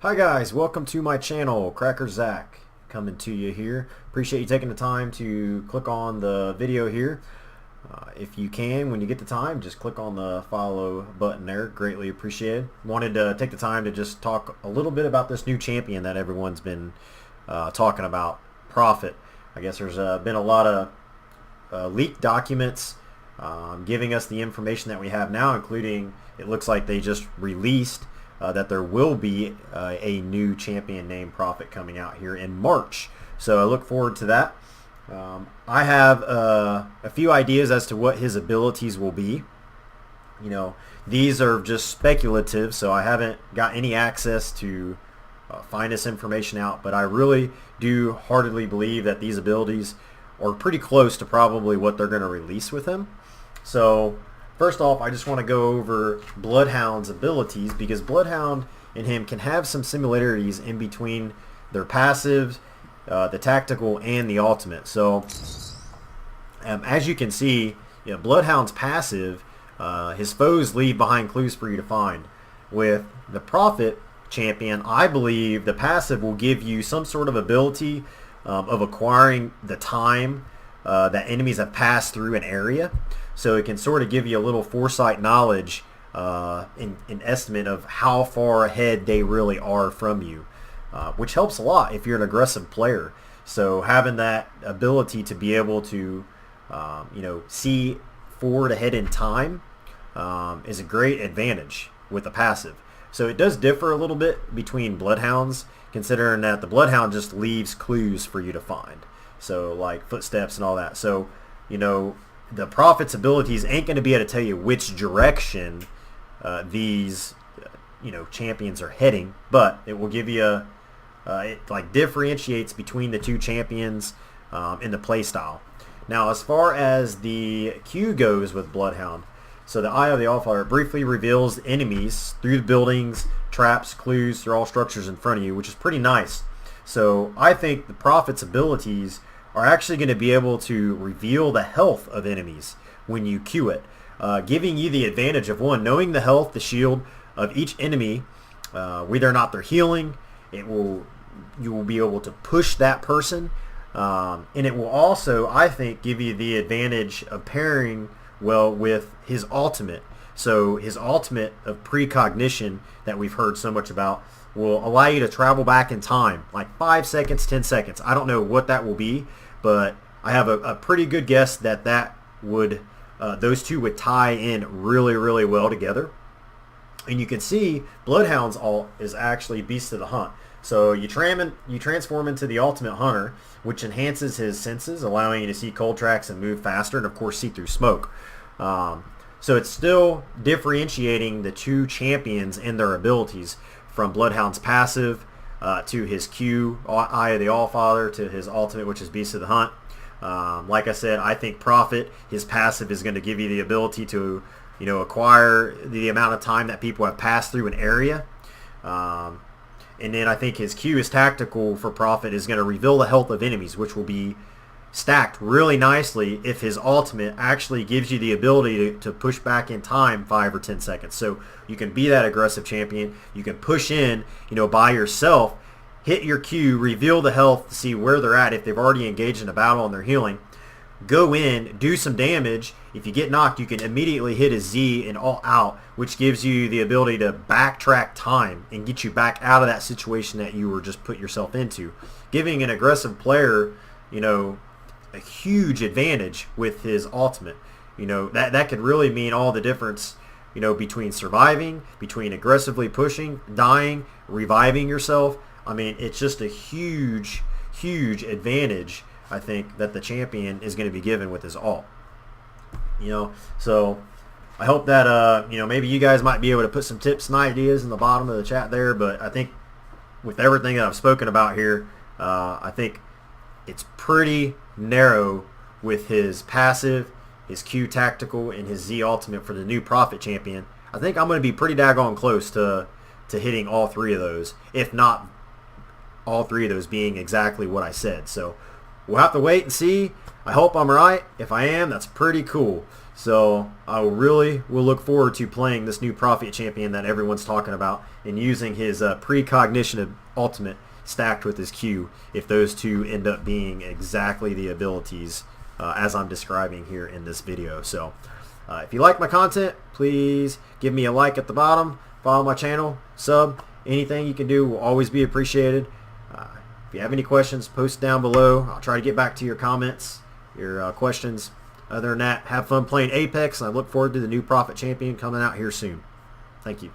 Hi guys, welcome to my channel, Cracker Zach, coming to you here. Appreciate you taking the time to click on the video here. If you can, when you get the time, just click on the follow button there. Greatly appreciated. Wanted to take the time to just talk a little bit about this new champion that everyone's been talking about, Prophet. I guess there's been a lot of leaked documents giving us the information that we have now, including it looks like they just released that there will be a new champion named Prophet coming out here in March. So I look forward to that. I have a few ideas as to what his abilities will be. You know, these are just speculative, so I haven't got any access to find this information out, but I really do heartedly believe that these abilities are pretty close to probably what they're going to release with him. So first off, I just want to go over Bloodhound's abilities, because Bloodhound and him can have some similarities in between their passives, the tactical, and the ultimate. So as you can see, Bloodhound's passive, his foes leave behind clues for you to find. With the Prophet champion, I believe the passive will give you some sort of ability of acquiring the time that enemies have passed through an area. So it can sort of give you a little foresight knowledge, an estimate of how far ahead they really are from you, which helps a lot if you're an aggressive player. So having that ability to be able to, see forward ahead in time is a great advantage with the passive. So it does differ a little bit between Bloodhounds, considering that the Bloodhound just leaves clues for you to find. So like footsteps and all that. So, the Prophet's abilities ain't going to be able to tell you which direction these champions are heading, but it will give you it like differentiates between the two champions in the playstyle. Now, as far as the Q goes with Bloodhound, so the Eye of the Allfather briefly reveals enemies through the buildings, traps, clues, through all structures in front of you, which is pretty nice. So I think the Prophet's abilities are actually going to be able to reveal the health of enemies when you Q it, giving you the advantage of, one, knowing the health, the shield of each enemy, whether or not they're healing. You will be able to push that person, and it will also, I think, give you the advantage of pairing well with his ultimate. So his ultimate of precognition that we've heard so much about will allow you to travel back in time, like 5 seconds, 10 seconds. I don't know what that will be, but I have a pretty good guess that would those two would tie in really, really well together. And you can see Bloodhound's ult is actually Beast of the Hunt. So you transform into the Ultimate Hunter, which enhances his senses, allowing you to see cold tracks and move faster, and of course see through smoke. So it's still differentiating the two champions and their abilities, from Bloodhound's passive to his Q, Eye of the Allfather, to his ultimate, which is Beast of the Hunt. Like I said, I think Prophet, his passive is going to give you the ability to, acquire the amount of time that people have passed through an area. And then I think his Q, is tactical for Prophet, is going to reveal the health of enemies, which will be stacked really nicely if his ultimate actually gives you the ability to push back in time 5 or 10 seconds. So you can be that aggressive champion. You can push in, by yourself, hit your Q, reveal the health to see where they're at if they've already engaged in a battle and they're healing. Go in, do some damage. If you get knocked, you can immediately hit a Z and all out, which gives you the ability to backtrack time and get you back out of that situation that you were just put yourself into, giving an aggressive player, a huge advantage with his ultimate. That could really mean all the difference, between surviving, between aggressively pushing, dying, reviving yourself. I mean, it's just a huge, huge advantage, I think, that the champion is going to be given with his ult. So I hope that, maybe you guys might be able to put some tips and ideas in the bottom of the chat there, but I think with everything that I've spoken about here, I think it's pretty narrow with his passive, his Q tactical, and his Z ultimate for the new Prophet champion. I think I'm going to be pretty daggone close to hitting all three of those, if not all three of those being exactly what I said. So we'll have to wait and see. I hope I'm right. If I am, that's pretty cool. So I really will look forward to playing this new Prophet champion that everyone's talking about and using his precognition ultimate stacked with his Q if those two end up being exactly the abilities as I'm describing here in this video. So if you like my content, please give me a like at the bottom, follow my channel, sub. Anything you can do will always be appreciated. If you have any questions, post down below. I'll try to get back to your comments, your questions. Other than that, have fun playing Apex, and I look forward to the new Prophet champion coming out here soon. Thank you.